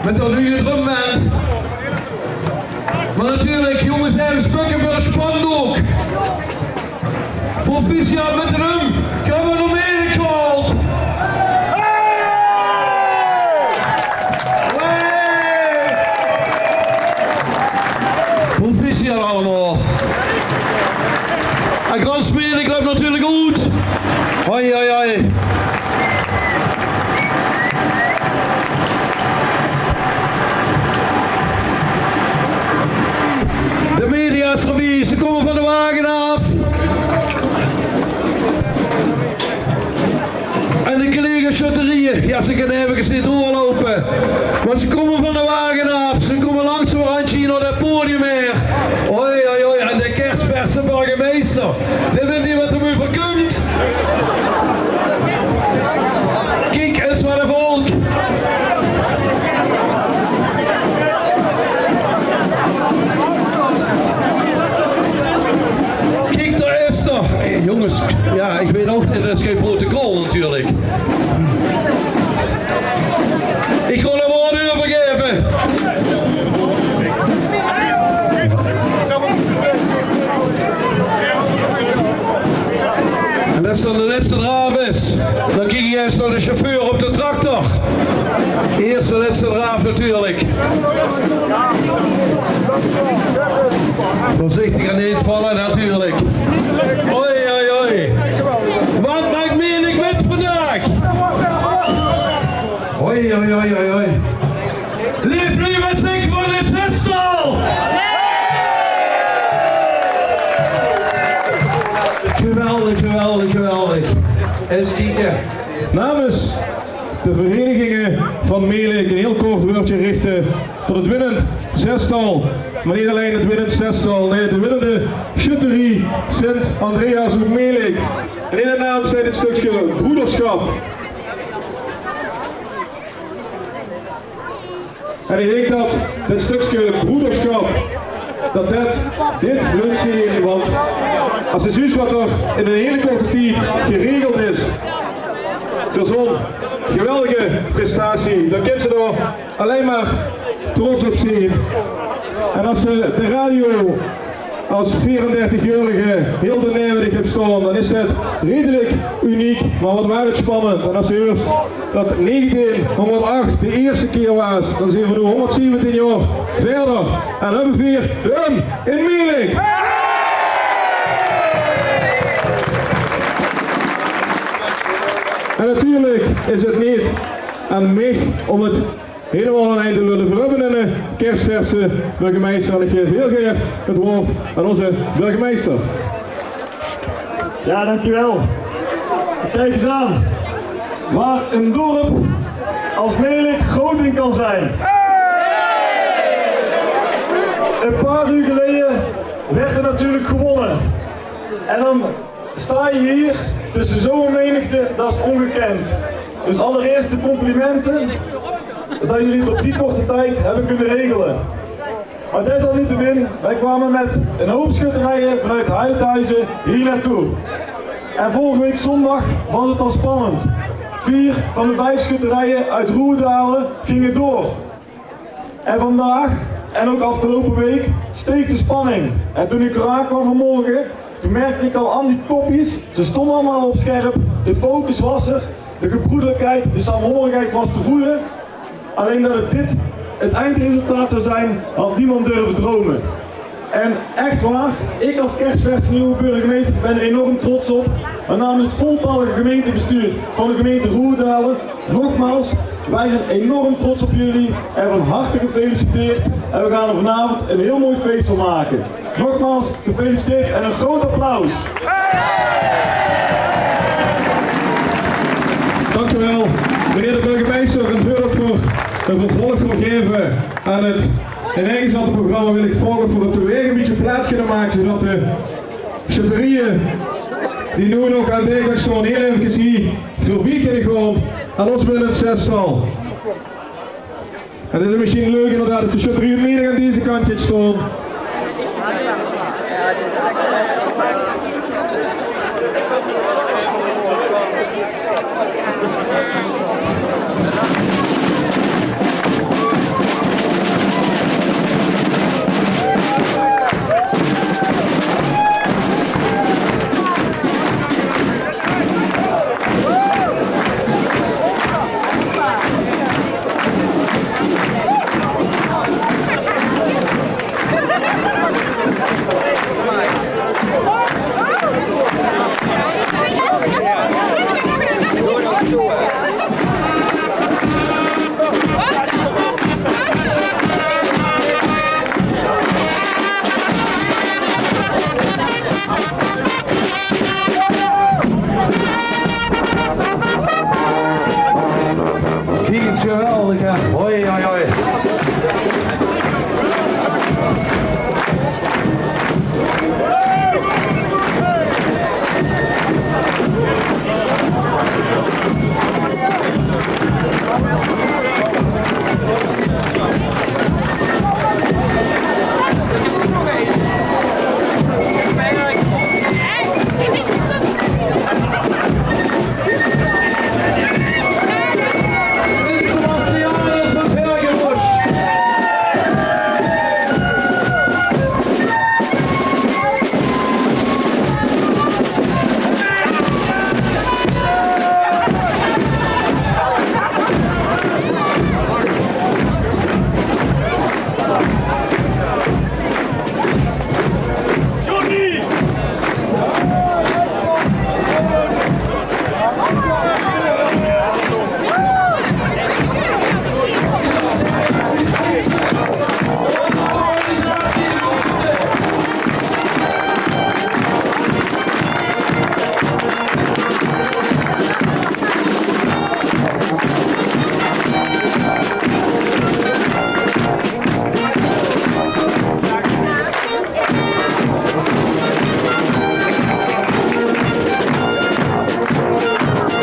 met dat nieuwe drumband. Maar natuurlijk, jongens, even spukken voor het spandoek. Proficiat met de drum. Gaan we nog meer gehaald? Proficiat allemaal. En Groots Melick loopt natuurlijk goed. Hoi, hoi, hoi. De media's ze komen van de wagen af. En de collega's schutterijen, ja, ze kunnen even niet doorlopen. Maar ze komen van de wagen af, ze komen langs zo'n randje hier naar het podium meer. Hoi, hoi, hoi, en de kerstverse burgemeester. Die weet niet wat er nu verkunt. Kijk eens wat een volk. Kijk, daar is er. Hey, jongens, ja, ik weet ook niet, dat is geen protocol natuurlijk. Ik wil hem woord overgeven. En als dan de laatste draaf is, dan kijk je eens naar de chauffeur op de tractor. Eerst de laatste draaf natuurlijk. Voorzichtig aan niet vallen natuurlijk. Hoi, hoi, hoi. Wat maakt Melick met vandaag? Hoi, hoi, hoi, hoi, hoi. Leef nu met zich van het zestal! Geweldig, geweldig, geweldig. Eens kijken. Namens de verenigingen van Melick een heel kort woordje richten tot het winnend zestal. Maar niet alleen het winnend zestal, nee, de winnende Schutterij Sint Andreas met Melick. En in de naam staat dit stukje broederschap. En ik denk dat dit stukje broederschap, dat dit leuk is, want als je ziet wat er in een hele korte tijd geregeld is, voor zo'n geweldige prestatie, dan kunnen ze er alleen maar trots op zijn. En als ze de radio als 34-jarige heel beneden heeft staan, dan is het redelijk uniek, maar wat waar het spannend. En als je hoort dat 1908 de eerste keer was, dan zijn we nu 117 jaar verder. En hebben we weer in Melick. En natuurlijk is het niet aan mij om het helemaal aan eind te willen verrubben en de kerstverse burgemeester. En ik geef heel graag het woord aan onze burgemeester. Ja, dankjewel. Kijk eens aan. Waar een dorp als Melick groot in kan zijn. Een paar uur geleden werd er natuurlijk gewonnen. En dan sta je hier tussen zo'n menigte, dat is ongekend. Dus allereerst de complimenten dat jullie het op die korte tijd hebben kunnen regelen. Maar desalniettemin, wij kwamen met een hoop schutterijen vanuit Heythuysen hier naartoe. En vorige week zondag was het al spannend. 4 van de 5 schutterijen uit Roerdalen gingen door. En vandaag, en ook afgelopen week, steeg de spanning. En toen ik eraan kwam vanmorgen, toen merkte ik al aan die kopjes, ze stonden allemaal op scherp, de focus was er, de gebroederlijkheid, de saamhorigheid was te voelen. Alleen dat het eindresultaat zou zijn, had niemand durven dromen. En echt waar, ik als kerstverse nieuwe burgemeester ben er enorm trots op. Maar namens het voltallige gemeentebestuur van de gemeente Roerdalen, nogmaals, wij zijn enorm trots op jullie en van harte gefeliciteerd. En we gaan er vanavond een heel mooi feest van maken. Nogmaals, gefeliciteerd en een groot applaus. Dank u wel, meneer de burgemeester. En voordat we een vervolg gaan geven aan het ineengezette programma, wil ik vragen voor het weer een beetje plaats kunnen maken, zodat de schutterijen die nu nog aan de weg staan heel even hier voorbij kunnen gaan aan ons winnend zestal. En het is misschien leuk inderdaad dat de schutterijen meer aan deze kant gaat staan. Kijk, het is geweldig, hè. Hoi, hoi, hoi. Sebastianus Herkenbosch.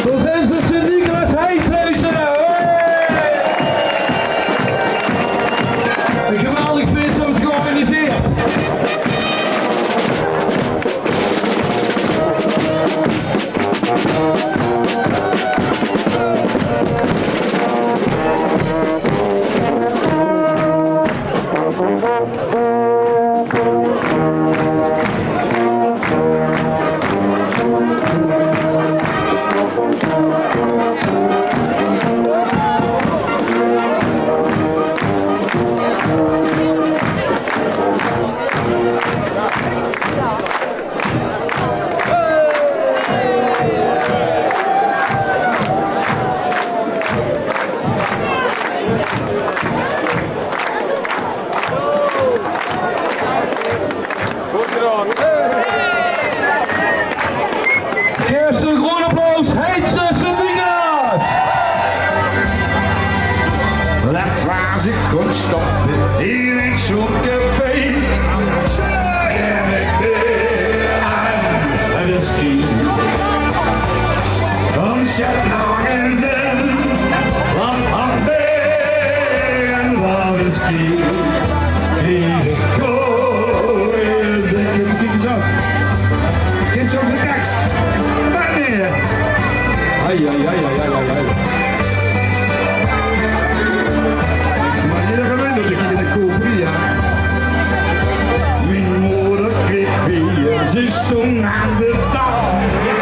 Zo zijn ze, Sint Nicolaas, Heythuysen. Een geweldig feest hebben ze georganiseerd. Geef ze een groen applaus, Heythuysen, Sint Nicolaas. Laatst was ik kon stoppen in een zo'n café. En ik ben aan de ski. Dan zet nog eens in, wat van en wat een ski. Ik gooi, zeg het kind zo. Kind zo de tekst. Wanneer? Ai, ai, ai, ai, ai, ai. Maar je gewend dat ik in de koopie, mijn moeder kreeg weer, ze stond aan de dag.